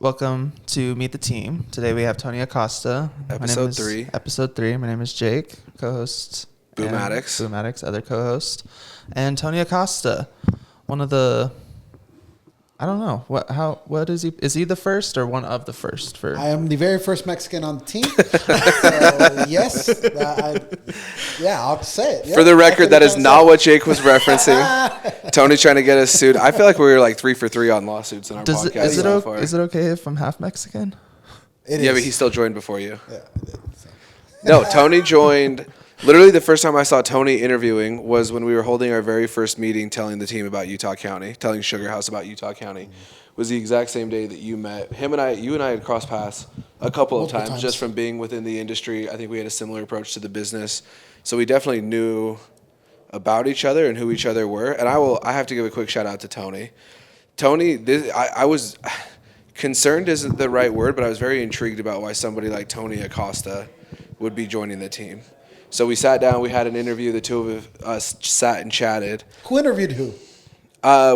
Welcome to Meet the Team. Today we have Tony Acosta. Episode 3. Episode 3. My name is Jake, co-host. Boo Maddox. Boo Maddox, other co-host. And Tony Acosta, one of the... I don't know. What is he? Is he the first or one of the first? I am the very first Mexican on the team. So, yes. I'll say it. Yeah, for the record, that is not what Jake was referencing. Tony's trying to get us sued. I feel like we were like 3 for 3 on lawsuits in our podcast. Is it okay if I'm half Mexican? It is. Yeah, but he still joined before you. Yeah, I did, so. No, Tony joined. Literally, the first time I saw Tony interviewing was when we were holding our very first meeting telling the team about Utah County, telling Sugar House about Utah County. Mm-hmm. Was the exact same day that you met. You and I had crossed paths a couple of times just from being within the industry. I think we had a similar approach to the business. So we definitely knew about each other and who each other were. And I have to give a quick shout out to Tony. Tony, I was concerned isn't the right word, but I was very intrigued about why somebody like Tony Acosta would be joining the team. So we sat down, we had an interview, the two of us sat and chatted. Who interviewed who?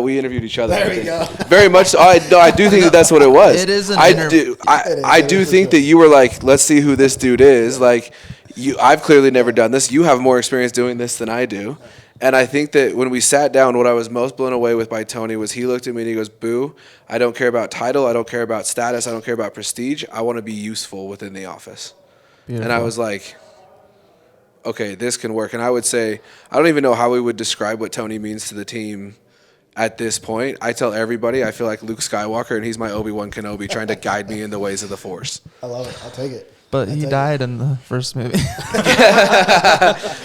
We interviewed each other. There we go. Very much so. I do think that's what it was. It is an interview. I do think that you were like, let's see who this dude is. Like, I've clearly never done this. You have more experience doing this than I do. And I think that when we sat down, what I was most blown away with by Tony was he looked at me and he goes, Boo, I don't care about title. I don't care about status. I don't care about prestige. I want to be useful within the office. Beautiful. And I was like, okay, this can work. And I would say, I don't even know how we would describe what Tony means to the team at this point. I tell everybody I feel like Luke Skywalker and he's my Obi-Wan Kenobi trying to guide me in the ways of the Force. I love it. I'll take it. But he died in the first movie.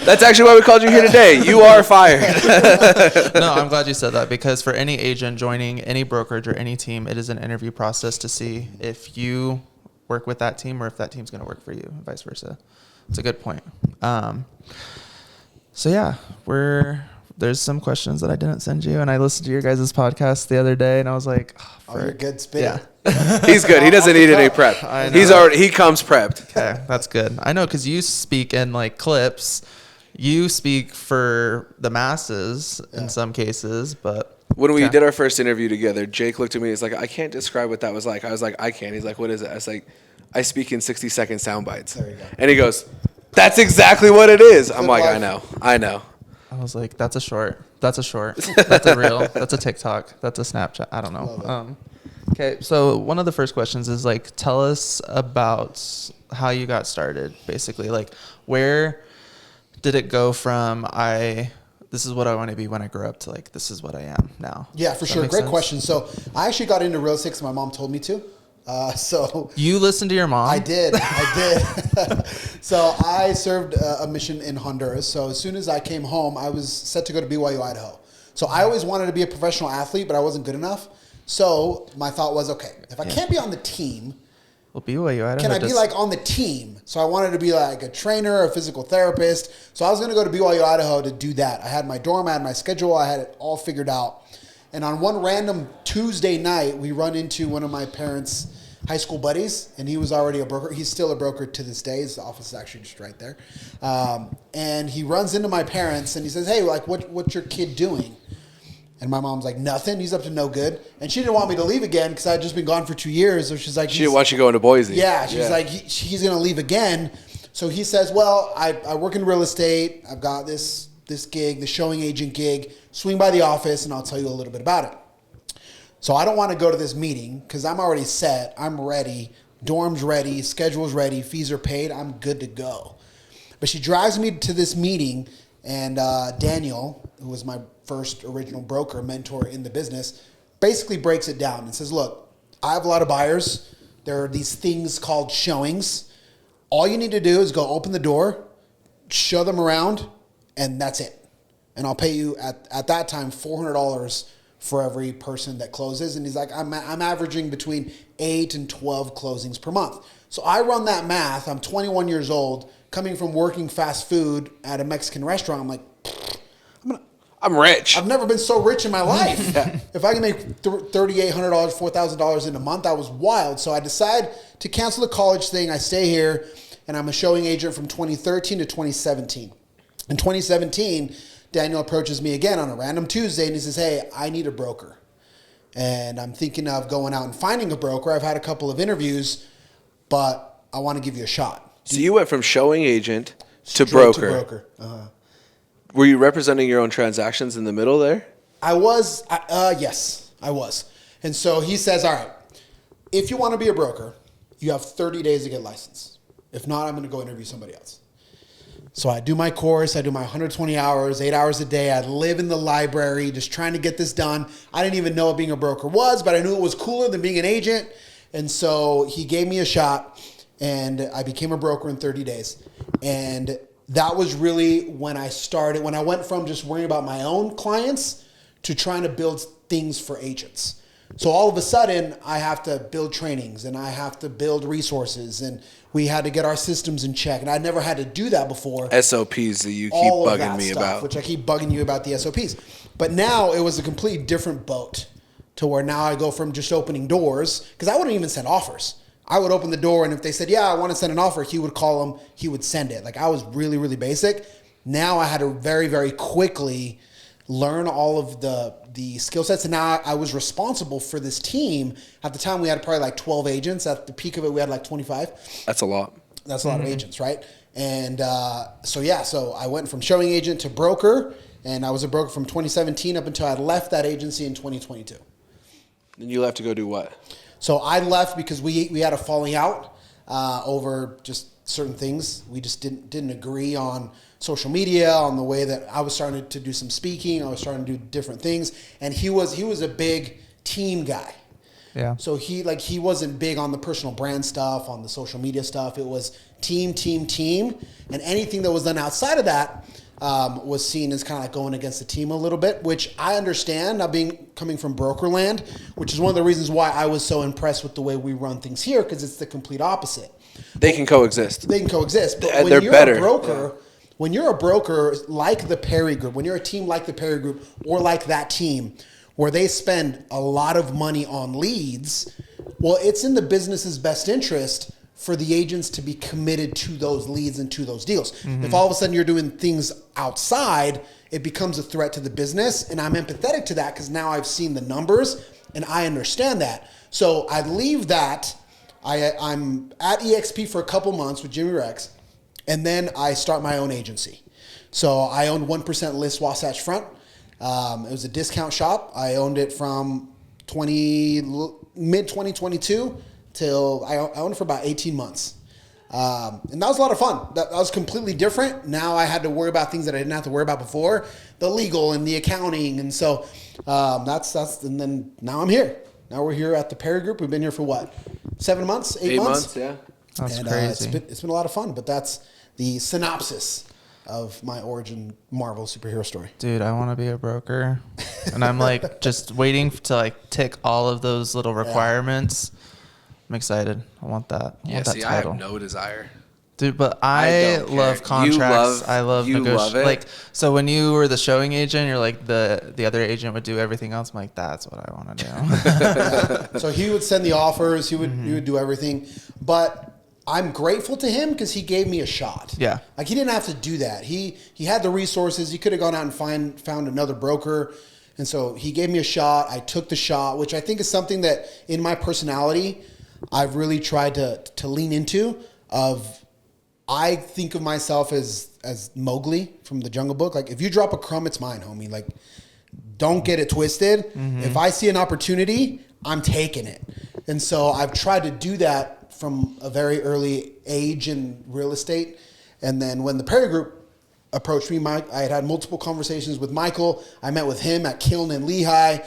That's actually why we called you here today. You are fired. No, I'm glad you said that because for any agent joining any brokerage or any team, it is an interview process to see if you work with that team or if that team's going to work for you, and vice versa. It's a good point. So yeah, there's some questions that I didn't send you, and I listened to your guys' podcast the other day, and I was like, "Oh, you're good spit." Yeah, he's good. He doesn't need any prep. He comes prepped. Okay, that's good. I know because you speak in like clips. You speak for the masses in some cases, but. When we did our first interview together, Jake looked at me. He's like, I can't describe what that was like. I was like, I can. He's like, what is it? I was like, I speak in 60-second sound bites. There you go. And he goes, that's exactly what it is. I'm like, I know. I was like, that's a short. That's a reel. That's a TikTok. That's a Snapchat. I don't know. Okay, so one of the first questions is like, tell us about how you got started, basically. Like, where did it go from this is what I want to be when I grow up to like, this is what I am now? Yeah, for sure. Great question. So I actually got into real estate because my mom told me to. So you listened to your mom? I did. So I served a mission in Honduras. So as soon as I came home, I was set to go to BYU, Idaho. So I always wanted to be a professional athlete, but I wasn't good enough. So my thought was, okay, if I can't be on the team, well, BYU, Idaho. Can I be like on the team? So I wanted to be like a trainer, a physical therapist. So I was going to go to BYU, Idaho to do that. I had my dorm, I had my schedule, I had it all figured out. And on one random Tuesday night, we run into one of my parents' high school buddies, and he was already a broker. He's still a broker to this day. His office is actually just right there. And he runs into my parents, and he says, hey, like, what's your kid doing? And my mom's like, nothing. He's up to no good. And she didn't want me to leave again because I had just been gone for 2 years. So she's like, she didn't want you going to Boise. Yeah, she's like, he's going to leave again. So he says, well, I work in real estate. I've got this gig, the showing agent gig. Swing by the office and I'll tell you a little bit about it. So I don't want to go to this meeting because I'm already set. I'm ready. Dorm's ready. Schedule's ready. Fees are paid. I'm good to go. But she drives me to this meeting, and Daniel, who was my first original broker, mentor in the business, basically breaks it down and says, look, I have a lot of buyers. There are these things called showings. All you need to do is go open the door, show them around, and that's it. And I'll pay you at that time $400 for every person that closes. And he's like, I'm averaging between 8 and 12 closings per month. So I run that math. I'm 21 years old, coming from working fast food at a Mexican restaurant. I'm like, I'm rich. I've never been so rich in my life. If I can make $3,800, $4,000 in a month, that was wild. So I decide to cancel the college thing. I stay here, and I'm a showing agent from 2013 to 2017. In 2017, Daniel approaches me again on a random Tuesday, and he says, hey, I need a broker. and I'm thinking of going out and finding a broker. I've had a couple of interviews, but I want to give you a shot. So you went from showing agent to Straight broker. Were you representing your own transactions in the middle there? I was. Yes, I was. And so he says, all right, if you want to be a broker, you have 30 days to get licensed. If not, I'm going to go interview somebody else. So I do my course. I do my 120 hours, 8 hours a day. I live in the library just trying to get this done. I didn't even know what being a broker was, but I knew it was cooler than being an agent. And so he gave me a shot, and I became a broker in 30 days. And that was really when I started, when I went from just worrying about my own clients to trying to build things for agents. So all of a sudden, I have to build trainings and I have to build resources, and we had to get our systems in check. And I never had to do that before. SOPs that you keep bugging me about. Which I keep bugging you about the SOPs. But now it was a completely different boat to where now I go from just opening doors, because I wouldn't even send offers. I would open the door, and if they said, yeah, I want to send an offer, he would call them, he would send it. Like, I was really, really basic. Now I had to very, very quickly learn all of the skill sets. And now I was responsible for this team. At the time, we had probably like 12 agents. At the peak of it, we had like 25. That's a lot. That's a lot of agents, right? And so I went from showing agent to broker, and I was a broker from 2017 up until I left that agency in 2022. And you left to go do what? So I left because we had a falling out over just certain things. We just didn't agree on social media, on the way that I was starting to do some speaking. I was starting to do different things, and he was a big team guy. Yeah. So he wasn't big on the personal brand stuff, on the social media stuff. It was team, and anything that was done outside of that was seen as kind of like going against the team a little bit, which I understand now, coming from brokerland, which is one of the reasons why I was so impressed with the way we run things here, because it's the complete opposite. They can coexist. But And when they're you're better. a broker, when you're a broker like the Perry Group, when you're a team like the Perry Group or like that team, where they spend a lot of money on leads, well, it's in the business's best interest for the agents to be committed to those leads and to those deals. Mm-hmm. If all of a sudden you're doing things outside, it becomes a threat to the business. And I'm empathetic to that because now I've seen the numbers and I understand that. So I leave that. I'm at EXP for a couple months with Jimmy Rex, and then I start my own agency. So I owned 1% List Wasatch Front. It was a discount shop. I owned it from mid 2022 till I owned it for about 18 months. And that was a lot of fun. That was completely different. Now I had to worry about things that I didn't have to worry about before, the legal and the accounting. And so and then now I'm here. Now we're here at the Perry Group. We've been here for what? 7 months? 8 months? 8 months, yeah. That's crazy. It's been a lot of fun, but that's the synopsis of my origin Marvel superhero story. Dude, I want to be a broker. And I'm like just waiting to like tick all of those little requirements. I'm excited. I want that. I want that I title. have no desire. Dude, but I don't love care. contracts. I love you love it. Like, so when you were the showing agent, you're like the other agent would do everything else. I'm like, that's what I want to do. So he would send the offers. He would do everything. But I'm grateful to him because he gave me a shot. Yeah. Like, he didn't have to do that. He had the resources. He could have gone out and found another broker. And so he gave me a shot. I took the shot, which I think is something that in my personality I've really tried to lean into. I think of myself as Mowgli from the Jungle Book. Like, if you drop a crumb, it's mine, homie. Like, don't get it twisted. Mm-hmm. If I see an opportunity, I'm taking it. And so I've tried to do that from a very early age in real estate. And then when the Perry Group approached me, I had multiple conversations with Michael. I met with him at Kiln and Lehigh.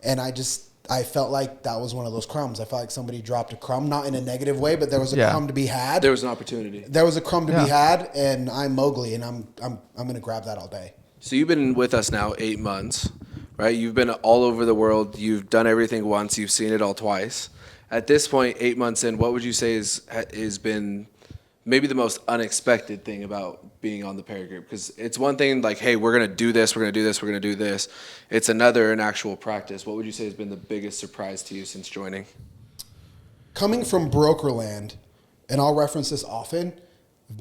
And I felt like that was one of those crumbs. I felt like somebody dropped a crumb, not in a negative way, but there was a crumb to be had. There was an opportunity. There was a crumb to be had, and I'm Mowgli, and I'm going to grab that all day. So you've been with us now 8 months, right? You've been all over the world. You've done everything once. You've seen it all twice. At this point, 8 months in, what would you say has been maybe the most unexpected thing about being on the Perry Group? Because it's one thing like, hey, we're going to do this, we're going to do this, we're going to do this. It's another in actual practice. What would you say has been the biggest surprise to you since joining? Coming from brokerland, and I'll reference this often,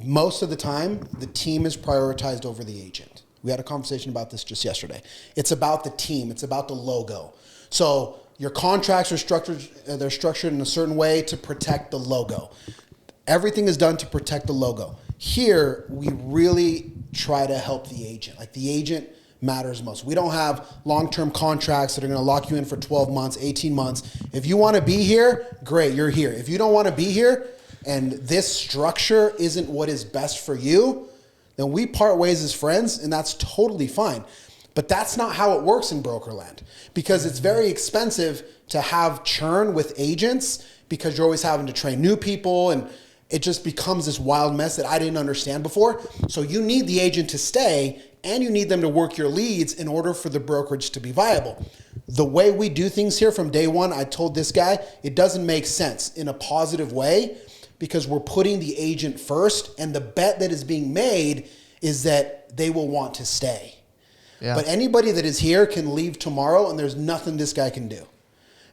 most of the time, the team is prioritized over the agent. We had a conversation about this just yesterday. It's about the team. It's about the logo. So Your contracts are structured. They're structured in a certain way to protect the logo. Everything is done to protect the logo. Here, we really try to help the agent. Like the agent matters most. We don't have long-term contracts that are going to lock you in for 12 months, 18 months. If you want to be here, great, you're here. If you don't want to be here and this structure isn't what is best for you, then we part ways as friends, and that's totally fine. But that's not how it works in brokerland, because it's very expensive to have churn with agents because you're always having to train new people, and it just becomes this wild mess that I didn't understand before. So you need the agent to stay, and you need them to work your leads in order for the brokerage to be viable. The way we do things here from day one, I told this guy, it doesn't make sense in a positive way because we're putting the agent first, and the bet that is being made is that they will want to stay. Yeah. But anybody that is here can leave tomorrow, and there's nothing this guy can do.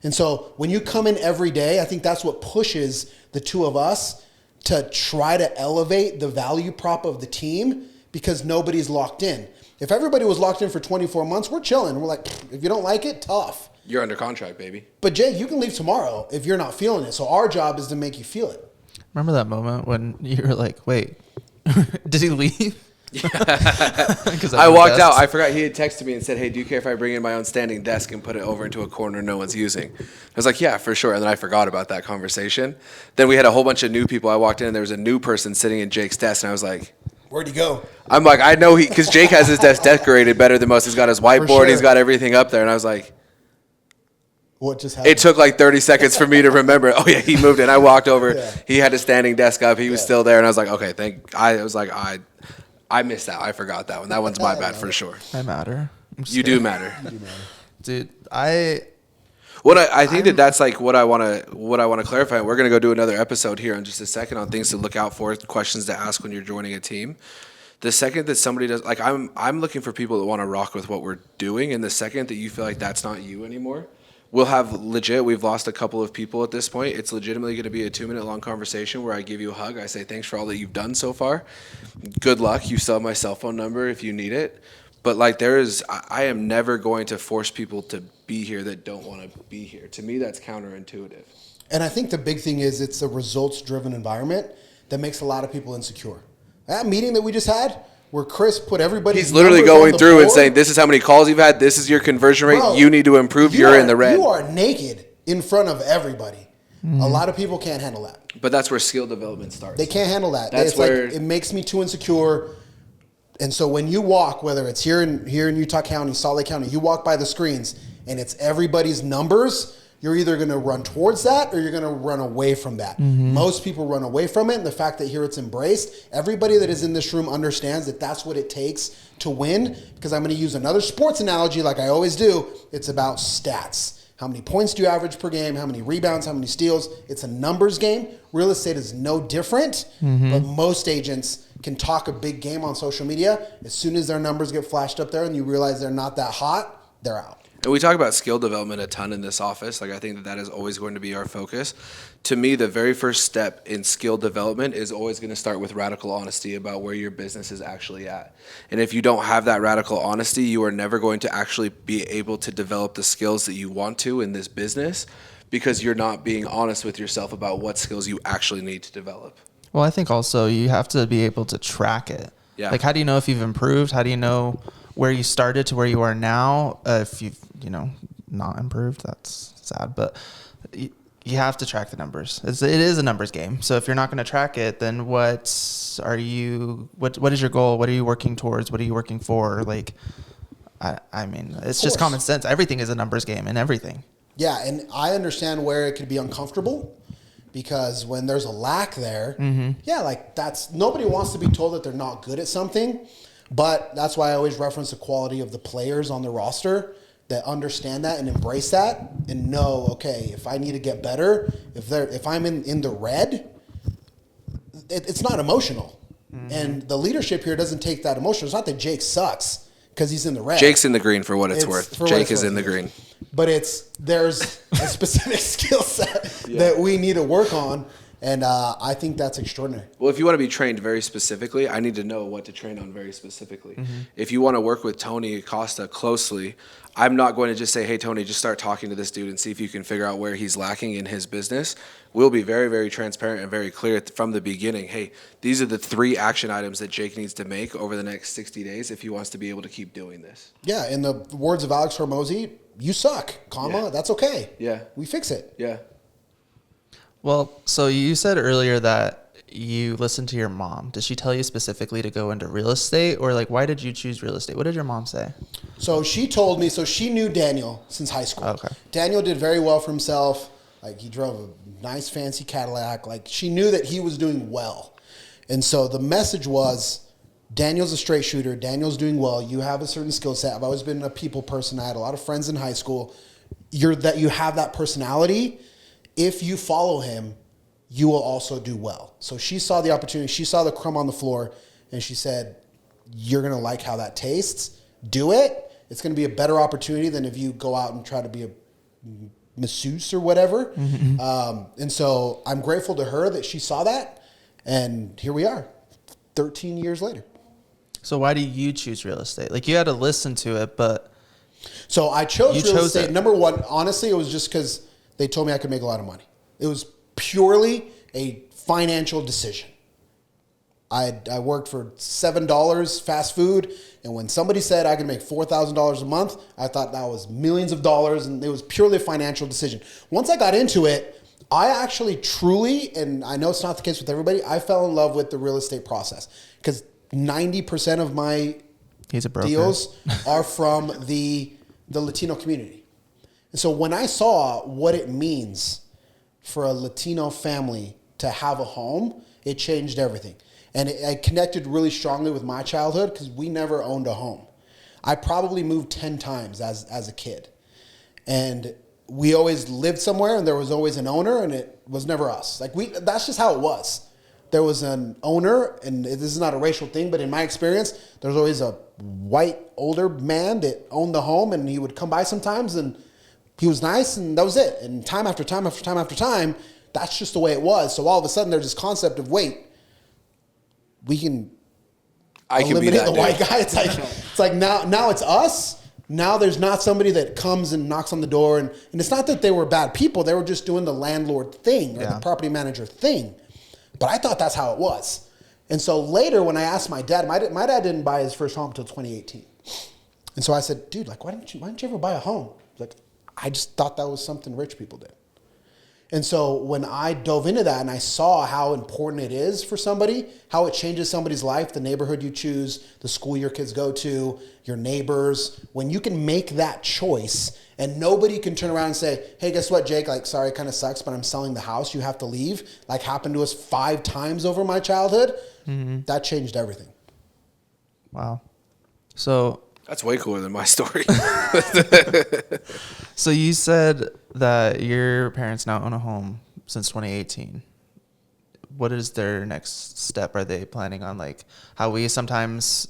And so when you come in every day, I think that's what pushes the two of us to try to elevate the value prop of the team, because nobody's locked in. If everybody was locked in for 24 months, we're chilling. We're like, if you don't like it, tough. You're under contract, baby. But Jay, you can leave tomorrow if you're not feeling it. So our job is to make you feel it. Remember that moment when you were like, wait, did he leave? Yeah. I walked out. I forgot he had texted me and said, hey, do you care if I bring in my own standing desk and put it over into a corner no one's using? I was like, yeah, for sure. And then I forgot about that conversation. Then we had a whole bunch of new people. I walked in and there was a new person sitting in Jake's desk, and I was like, where'd he go? I'm like, I know because Jake has his desk decorated better than most. He's got his whiteboard. Sure. He's got everything up there. And I was like, what just happened? It took like 30 seconds for me to remember. Oh, yeah, he moved in. I walked over. Yeah. He had his standing desk up. He was still there. And I was like, okay, I missed that. I forgot that one. That one's my bad for sure. I matter. You do matter. Dude, I think that's like what I want to clarify. And we're going to go do another episode here in just a second on things to look out for, questions to ask when you're joining a team. The second that somebody does, like I'm looking for people that want to rock with what we're doing. And the second that you feel like that's not you anymore, we've lost a couple of people at this point. It's legitimately going to be a 2-minute long conversation where I give you a hug. I say, thanks for all that you've done so far. Good luck. You still have my cell phone number if you need it. But like I am never going to force people to be here that don't want to be here. To me, that's counterintuitive. And I think the big thing is it's a results-driven environment that makes a lot of people insecure. That meeting that we just had, where Chris put everybody. He's literally going through and saying, this is how many calls you've had. This is your conversion rate. Bro, you need to improve. You're in the red. You are naked in front of everybody. Mm-hmm. A lot of people can't handle that. But that's where skill development starts. They can't handle that. It's where like, it makes me too insecure. And so when you walk, whether it's here in Utah County, Salt Lake County, you walk by the screens and it's everybody's numbers, you're either going to run towards that or you're going to run away from that. Mm-hmm. Most people run away from it. And the fact that here it's embraced, everybody that is in this room understands that that's what it takes to win. Because I'm going to use another sports analogy like I always do. It's about stats. How many points do you average per game? How many rebounds? How many steals? It's a numbers game. Real estate is no different. Mm-hmm. But most agents can talk a big game on social media. As soon as their numbers get flashed up there and you realize they're not that hot, they're out. And we talk about skill development a ton in this office. Like I think that is always going to be our focus. To me, the very first step in skill development is always going to start with radical honesty about where your business is actually at. And if you don't have that radical honesty, you are never going to actually be able to develop the skills that you want to in this business because you're not being honest with yourself about what skills you actually need to develop. Well, I think also you have to be able to track it. Yeah. Like, how do you know if you've improved? How do you know where you started to where you are now? If you've, not improved, that's sad. But you have to track the numbers. It is a numbers game. So if you're not going to track it, then what is your goal? What are you working towards? What are you working for? Like, I mean, it's just common sense. Everything is a numbers game and everything. Yeah, and I understand where it could be uncomfortable. Because when there's a lack there, mm-hmm. Nobody wants to be told that they're not good at something, but that's why I always reference the quality of the players on the roster that understand that and embrace that and know, okay, if I need to get better, if I'm in the red, it's not emotional. Mm-hmm. And the leadership here doesn't take that emotional. It's not that Jake sucks because he's in the red. Jake's in the green for what it's worth. Jake is in the green. But there's a specific skill set that we need to work on And I think that's extraordinary. Well, if you want to be trained very specifically, I need to know what to train on very specifically. If you want to work with Tony Acosta closely, I'm not going to just say, hey, Tony, just start talking to this dude and see if you can figure out where he's lacking in his business. We'll be very, very transparent and very clear from the beginning. Hey, these are the 3 action items that Jake needs to make over the next 60 days if he wants to be able to keep doing this. Yeah, in the words of Alex Hormozy, you suck, that's okay. Yeah. We fix it. Yeah. Well, so you said earlier that you listened to your mom. Did she tell you specifically to go into real estate, or like why did you choose real estate? What did your mom say? So she told me, so she knew Daniel since high school. Okay. Daniel did very well for himself. Like he drove a nice fancy Cadillac. Like she knew that he was doing well. And so the message was, Daniel's a straight shooter. Daniel's doing well. You have a certain skill set. I've always been a people person. I had a lot of friends in high school. You have that personality. If you follow him, you will also do well. So she saw the opportunity. She saw the crumb on the floor, and she said, you're going to like how that tastes. Do it. It's going to be a better opportunity than if you go out and try to be a masseuse or whatever. Mm-hmm. And so I'm grateful to her that she saw that, and here we are, 13 years later. So why do you choose real estate? Like you had to listen to it, but... So I chose real estate. It. Number one, honestly, it was just because they told me I could make a lot of money. It was purely a financial decision. I worked for $7 fast food, and when somebody said I could make $4,000 a month, I thought that was millions of dollars, and it was purely a financial decision. Once I got into it, I actually truly, and I know it's not the case with everybody, I fell in love with the real estate process because 90% of my deals are from the Latino community. And so when I saw what it means for a Latino family to have a home, it changed everything. And I connected really strongly with my childhood because we never owned a home. I probably moved 10 times as a kid. And we always lived somewhere and there was always an owner and it was never us. That's just how it was. There was an owner, and this is not a racial thing, but in my experience, there's always a white older man that owned the home, and he would come by sometimes, and he was nice, and that was it. And time after time after time after time, that's just the way it was. So all of a sudden, there's this concept of, wait, I can eliminate the white guy. It's like now it's us. Now there's not somebody that comes and knocks on the door, and it's not that they were bad people. They were just doing the landlord thing or the property manager thing. But I thought that's how it was. And so later when I asked my dad, my dad didn't buy his first home until 2018. And so I said, dude, why didn't you ever buy a home? Like, I just thought that was something rich people did. And so when I dove into that and I saw how important it is for somebody, how it changes somebody's life, the neighborhood you choose, the school your kids go to, your neighbors, when you can make that choice and nobody can turn around and say, hey, guess what, Jake? Sorry, it kind of sucks, but I'm selling the house. You have to leave. Happened to us 5 times over my childhood. Mm-hmm. That changed everything. Wow. So that's way cooler than my story. So you said that your parents now own a home since 2018. What is their next step? Are they planning on how we sometimes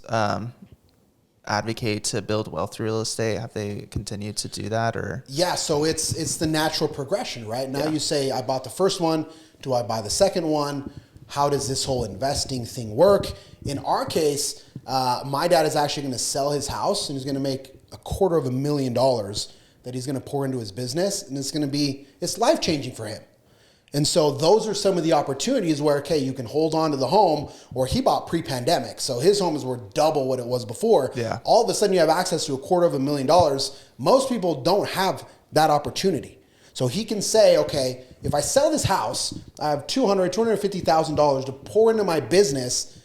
advocate to build wealth through real estate? Have they continued to do that, or? Yeah, so it's the natural progression, right? Now you say, I bought the first one. Do I buy the second one? How does this whole investing thing work? In our case, my dad is actually going to sell his house and he's going to make $250,000 that he's going to pour into his business, and it's life-changing for him. And so those are some of the opportunities where, okay, you can hold on to the home, or he bought pre-pandemic. So his home is worth double what it was before. Yeah. All of a sudden you have access to $250,000. Most people don't have that opportunity. So he can say, okay, if I sell this house, I have $250,000 to pour into my business.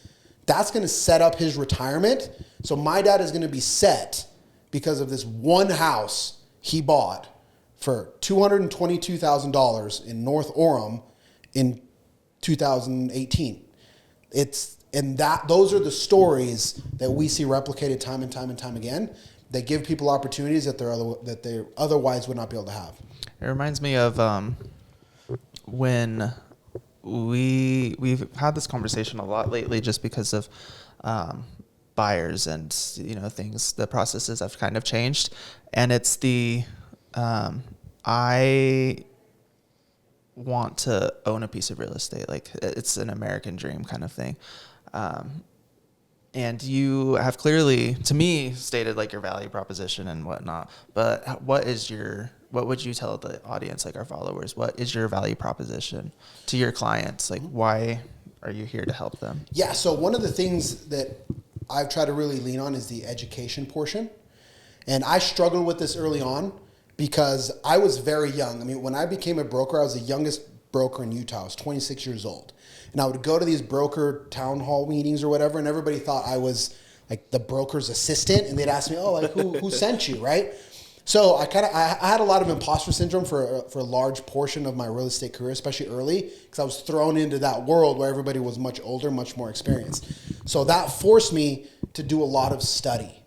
That's going to set up his retirement. So my dad is going to be set because of this one house he bought for $222,000 in North Orem in 2018. Those are the stories that we see replicated time and time and time again. They give people opportunities that they otherwise would not be able to have. It reminds me of when we've had this conversation a lot lately, just because of buyers and things. The processes have kind of changed, and it's the I want to own a piece of real estate. Like it's an American dream kind of thing. And you have clearly, to me, stated like your value proposition and whatnot. But what would you tell the audience, like our followers? What is your value proposition to your clients? Like, why are you here to help them? Yeah. So one of the things that I've tried to really lean on is the education portion. And I struggled with this early on because I was very young. I mean, when I became a broker, I was the youngest broker in Utah. I was 26 years old. And I would go to these broker town hall meetings or whatever, and everybody thought I was like the broker's assistant, and they'd ask me, "Oh, like who sent you?" Right? So I had a lot of imposter syndrome for a large portion of my real estate career, especially early, because I was thrown into that world where everybody was much older, much more experienced. So that forced me to do a lot of study.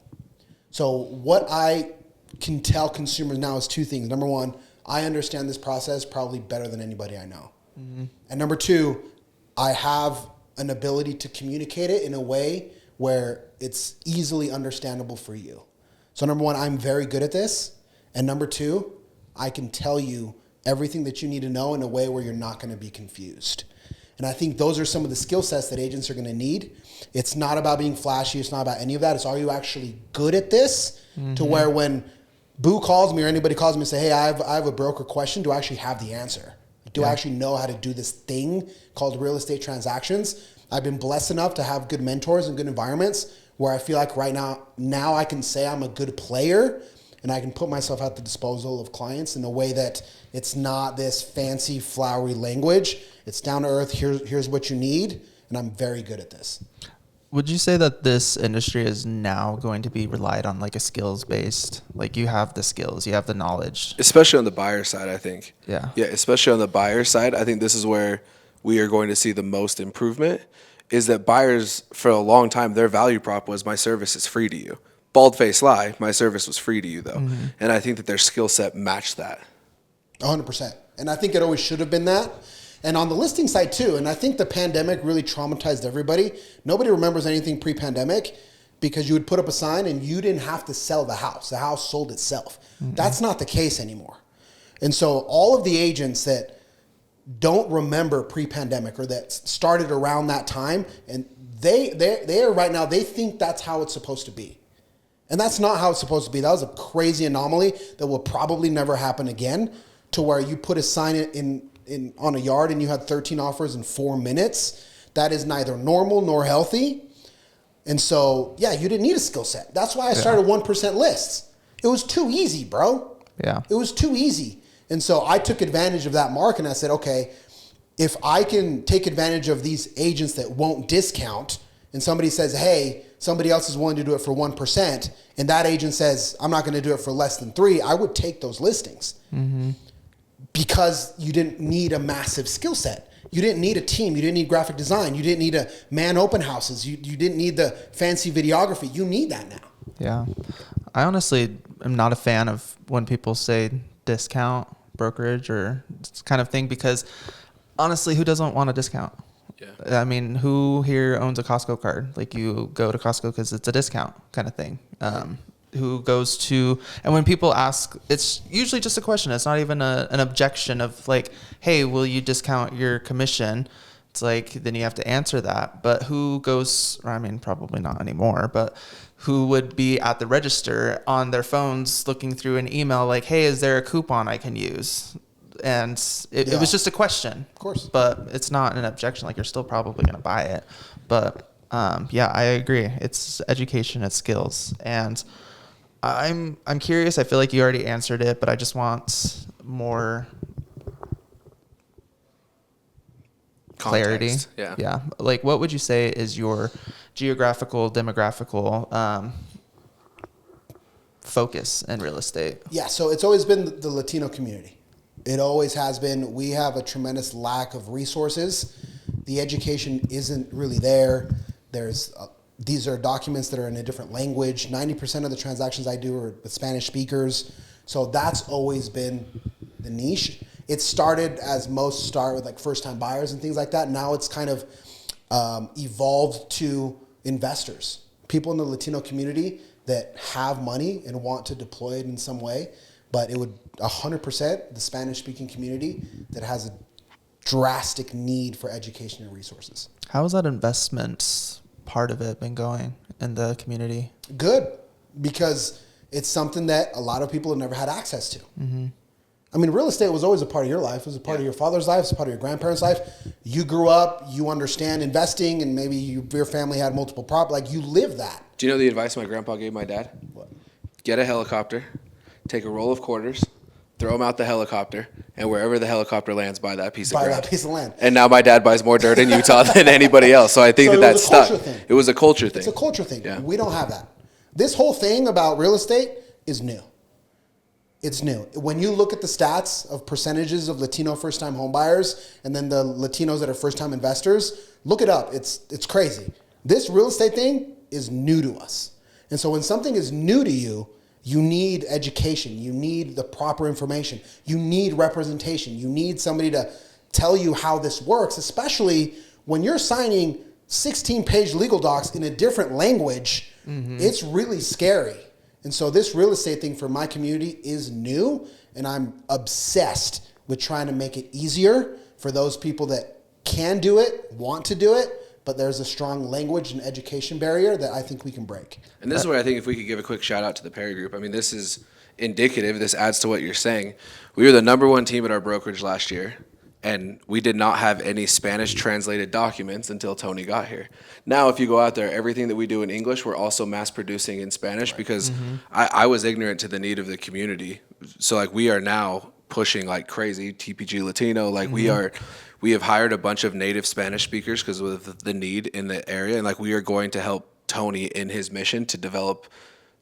So what I can tell consumers now is two things. Number one, I understand this process probably better than anybody I know. Mm-hmm. And number two, I have an ability to communicate it in a way where it's easily understandable for you. So number one, I'm very good at this. And number two, I can tell you everything that you need to know in a way where you're not going to be confused. And I think those are some of the skill sets that agents are going to need. It's not about being flashy. It's not about any of that. It's, are you actually good at this? Mm-hmm. To where when Boo calls me or anybody calls me and say, hey, I have a broker question, do I actually have the answer? Do I actually know how to do this thing called real estate transactions? I've been blessed enough to have good mentors and good environments where I feel like right now I can say I'm a good player and I can put myself at the disposal of clients in a way that it's not this fancy, flowery language. It's down to earth. Here's what you need. And I'm very good at this. Would you say that this industry is now going to be relied on like a skills based, like you have the skills, you have the knowledge? Especially on the buyer side, I think. Yeah. Yeah, especially on the buyer side, I think this is where we are going to see the most improvement, is that buyers for a long time, their value prop was my service is free to you. Bald-faced lie, my service was free to you though. Mm-hmm. And I think that their skill set matched that. 100%. And I think it always should have been that. And on the listing side too, and I think the pandemic really traumatized everybody. Nobody remembers anything pre-pandemic because you would put up a sign and you didn't have to sell the house. The house sold itself. Mm-hmm. That's not the case anymore. And so all of the agents that don't remember pre-pandemic or that started around that time, and they are right now, they think that's how it's supposed to be. And that's not how it's supposed to be. That was a crazy anomaly that will probably never happen again, to where you put a sign in on a yard and you had 13 offers in 4 minutes. That is neither normal nor healthy. And so, yeah, you didn't need a skill set. That's why I started 1% lists. It was too easy, bro. Yeah. It was too easy. And so I took advantage of that mark and I said, okay, if I can take advantage of these agents that won't discount and somebody says, hey, somebody else is willing to do it for 1%, and that agent says, I'm not going to do it for less than 3, I would take those listings. Mm-hmm. Because you didn't need a massive skill set. You didn't need a team. You didn't need graphic design. You didn't need to man open houses. You didn't need the fancy videography. You need that now. Yeah. I honestly am not a fan of when people say discount brokerage or this kind of thing, because honestly, who doesn't want a discount? Yeah. I mean, who here owns a Costco card? Like, you go to Costco because it's a discount kind of thing. Who goes to, and when people ask, it's usually just a question. It's not even an objection of like, hey, will you discount your commission? It's like, then you have to answer that. But who goes, or I mean, probably not anymore, but who would be at the register on their phones looking through an email like, hey, is there a coupon I can use? And it was just a question. Of course. But it's not an objection. Like, you're still probably going to buy it. But yeah, I agree. It's education, it's skills. And I'm curious. I feel like you already answered it, but I just want more clarity. Yeah. Like, what would you say is your geographical, demographical focus in real estate? Yeah. So it's always been the Latino community. It always has been. We have a tremendous lack of resources. The education isn't really there. These are documents that are in a different language. 90% of the transactions I do are with Spanish speakers. So that's always been the niche. It started as most start with like first-time buyers and things like that. Now it's kind of evolved to investors, people in the Latino community that have money and want to deploy it in some way. But it would 100% the Spanish-speaking community that has a drastic need for education and resources. How has that investment part of it been going in the community? Good, because it's something that a lot of people have never had access to. Mm-hmm. I mean, real estate was always a part of your life. It was a part of your father's life. It's a part of your grandparents' life. You grew up, you understand investing, and maybe your family had multiple properties. Like, you live that. Do you know the advice my grandpa gave my dad? What? Get a helicopter, take a roll of quarters, throw them out the helicopter, and wherever the helicopter lands, buy that piece of ground. Buy that piece of land. And now my dad buys more dirt in Utah than anybody else. So I think that's stuck. It was a culture thing. It's a culture thing. Yeah. We don't have that. This whole thing about real estate is new. It's new. When you look at the stats of percentages of Latino first-time home buyers and then the Latinos that are first-time investors, look it up. It's crazy. This real estate thing is new to us. And so when something is new to you, you need education. You need the proper information. You need representation. You need somebody to tell you how this works, especially when you're signing 16-page legal docs in a different language. Mm-hmm. It's really scary. And so this real estate thing for my community is new, and I'm obsessed with trying to make it easier for those people that can do it, want to do it, but there's a strong language and education barrier that I think we can break. And this is where I think if we could give a quick shout out to the Perry Group. I mean, this is indicative. This adds to what you're saying. We were the #1 team at our brokerage last year, and we did not have any Spanish translated documents until Tony got here. Now, if you go out there, everything that we do in English, we're also mass producing in Spanish because I was ignorant to the need of the community. So like we are now pushing like crazy TPG Latino. Like we have hired a bunch of native Spanish speakers because of the need in the area. And like we are going to help Tony in his mission to develop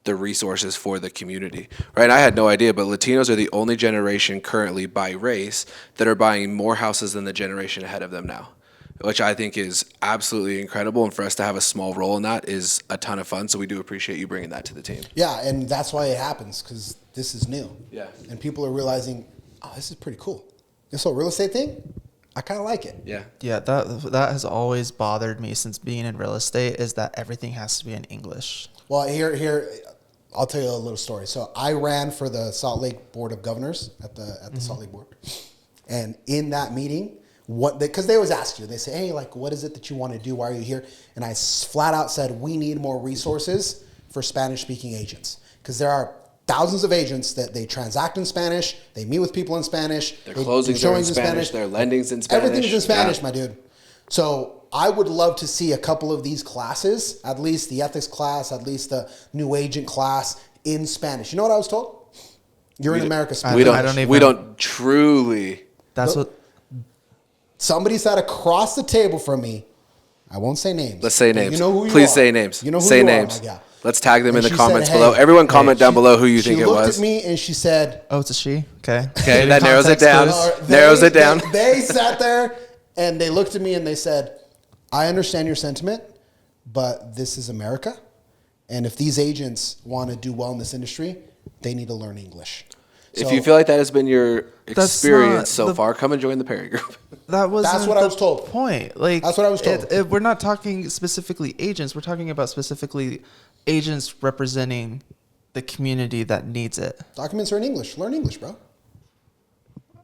the resources for the community, right? I had no idea, but Latinos are the only generation currently by race that are buying more houses than the generation ahead of them now, which I think is absolutely incredible. And for us to have a small role in that is a ton of fun. So we do appreciate you bringing that to the team. Yeah, and that's why it happens, because this is new. Yeah. And people are realizing, oh, this is pretty cool. This whole real estate thing, I kind of like it. Yeah. Yeah, that has always bothered me since being in real estate, is that everything has to be in English. Well, here, I'll tell you a little story. So I ran for the Salt Lake Board of Governors at the Salt Lake Board. And in that meeting, because they always ask you, they say, hey, like, what is it that you want to do? Why are you here? And I flat out said, we need more resources for Spanish-speaking agents. Because there are thousands of agents that they transact in Spanish, they meet with people in Spanish. Their closings are in Spanish, their lendings in Spanish. Everything's in Spanish, my dude. So I would love to see a couple of these classes, at least the ethics class, at least the new agent class in Spanish. You know what I was told? You're in America. We don't truly. That's what. Somebody sat across the table from me. I won't say names. Let's say names. You know who you Please are. say names. You know who say you names. are, my gal. Let's tag them And in the she comments said, below. hey, Everyone comment down below who you think it was. She looked at me and she said, Oh, it's a she? Okay. Okay, that narrows it Context down. clues. Narrows it down. They sat there and they looked at me and they said, I understand your sentiment, but this is America. And if these agents want to do well in this industry, they need to learn English. If you feel like that has been your experience so far, come and join the Perry Group. That's what I was told. Point. Like, that's what I was told. We're not talking specifically agents. We're talking about specifically agents representing the community that needs it. Documents are in English. Learn English, bro.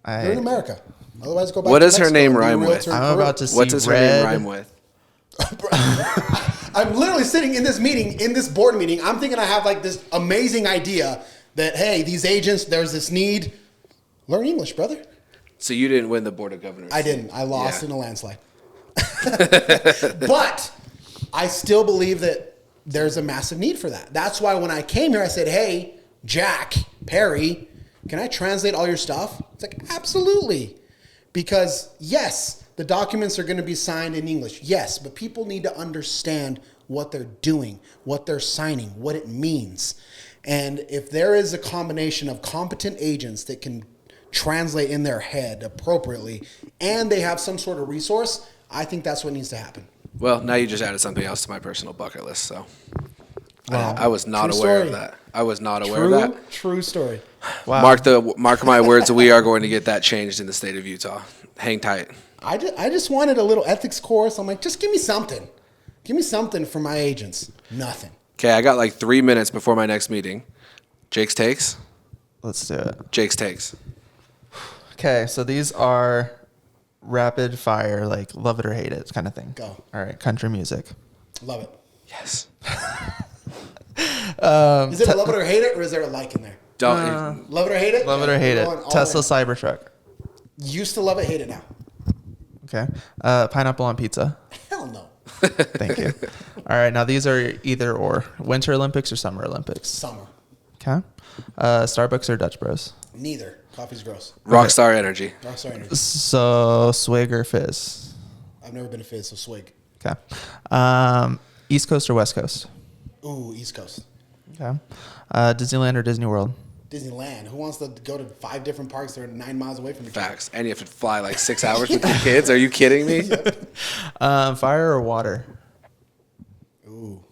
You're in America. Otherwise, go back What to does her Mexico name and be a rhyme with? realtor in I'm Peru. about to see What does her name rhyme with? I'm literally sitting in this meeting, in this board meeting. I'm thinking I have like this amazing idea that, hey, these agents, there's this need. Learn English, brother. So you didn't win the Board of Governors. I didn't. I lost in a landslide. But I still believe that there's a massive need for that. That's why when I came here, I said, hey, Jack, Perry, can I translate all your stuff? It's like, absolutely. Because yes, the documents are going to be signed in English. Yes, but people need to understand what they're doing, what they're signing, what it means. And if there is a combination of competent agents that can translate in their head appropriately and they have some sort of resource, I think that's what needs to happen. Well, now you just added something else to my personal bucket list, so Wow. I was not True aware story. of that. I was not aware of that. True story. Wow. Mark my words, we are going to get that changed in the state of Utah. Hang tight. I just wanted a little ethics course. I'm like, just give me something. Give me something for my agents. Nothing. Okay, I got like 3 minutes before my next meeting. Jake's takes? Let's do it. Jake's takes. Okay, so these are rapid fire, like love it or hate it kind of thing. Go. All right, country music. Love it. Yes. Is it a love it or hate it, or is there a like in there? Don't. Love it or hate it? Love it or hate it. Tesla Cybertruck. Used to love it, hate it now. Okay. Pineapple on pizza. Hell no. Thank you. All right, now these are either or. Winter Olympics or Summer Olympics? Summer. Okay. Starbucks or Dutch Bros? Neither. Coffee's gross. Rockstar Energy. Rockstar Energy. So Swig or Fizz? I've never been a Fizz, so Swig. Okay. East Coast or West Coast? Ooh, East Coast. Okay. Disneyland or Disney World? Disneyland. Who wants to go to 5 different parks that are 9 miles away from each other? Facts. And you have to fly like 6 hours with your kids. Are you kidding me? Fire or water? Ooh,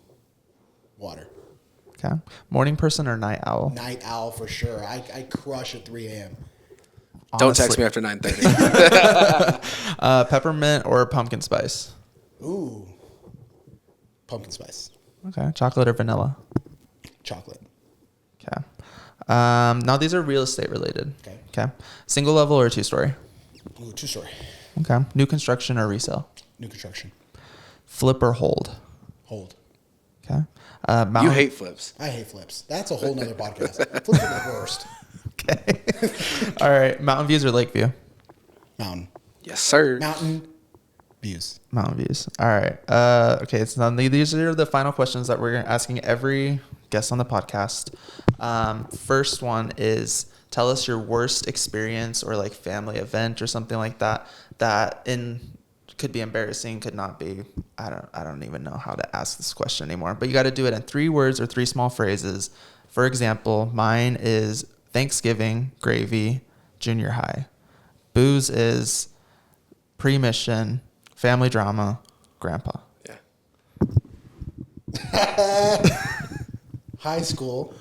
water. Okay. Morning person or night owl? Night owl for sure. I crush at 3 a.m. Don't text me after 9:30. Peppermint or pumpkin spice? Ooh, pumpkin spice. Okay. Chocolate or vanilla? Chocolate. Okay. Now these are real estate related. Okay. Single level or 2-story? Ooh, 2-story. Okay. New construction or resale? New construction. Flip or hold? Hold. Okay. You hate flips. I hate flips. That's a whole nother podcast. Flips are the worst. Okay. All right. Mountain views or lake view? Mountain. Yes, sir. Mountain views. Mountain views. All right. Okay. So now these are the final questions that we're asking every guest on the podcast. First one is, tell us your worst experience or like family event or something like that could be embarrassing, could not be. I don't even know how to ask this question anymore. But you got to do it in 3 words or 3 small phrases. For example, mine is Thanksgiving, gravy, junior high. Booze is pre-mission, family drama, grandpa. Yeah. High school.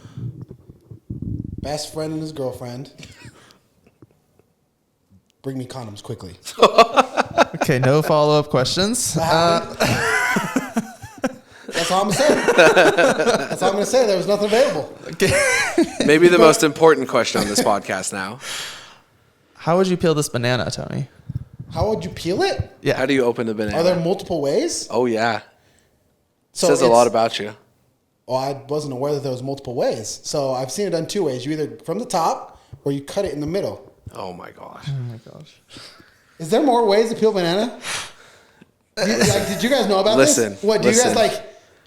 Best friend and his girlfriend. Bring me condoms quickly. Okay, no follow-up questions. That's all I'm going to say. That's all I'm going to say. There was nothing available. Okay. Maybe the most important question on this podcast now. How would you peel this banana, Tony? How would you peel it? Yeah. How do you open the banana? Are there multiple ways? Oh, yeah. So Says a lot about you. Oh, I wasn't aware that there was multiple ways. So I've seen it done 2 ways. You either from the top or you cut it in the middle. Oh, my gosh. Oh, my gosh. Is there more ways to peel banana? Did you guys know about this? What, do you guys like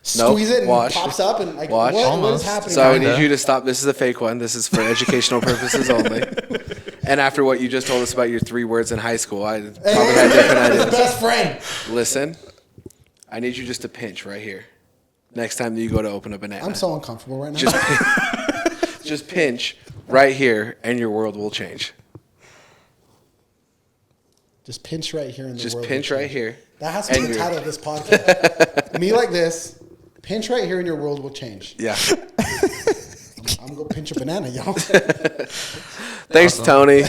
squeeze it and it pops up? And like, what is happening? So I need you to stop. This is a fake one. This is for educational purposes only. And after what you just told us about your 3 words in high school, I probably had different ideas. Best friend. Listen, I need you just to pinch right here. Next time that you go to open a banana. I'm so uncomfortable right now. Just pinch right here, and your world will change. Just pinch right here in the Just world. pinch right here. That has to be the title of this podcast. Me like this. Pinch right here and your world will change. Yeah. I'm going to pinch a banana, y'all. Thanks, Tony.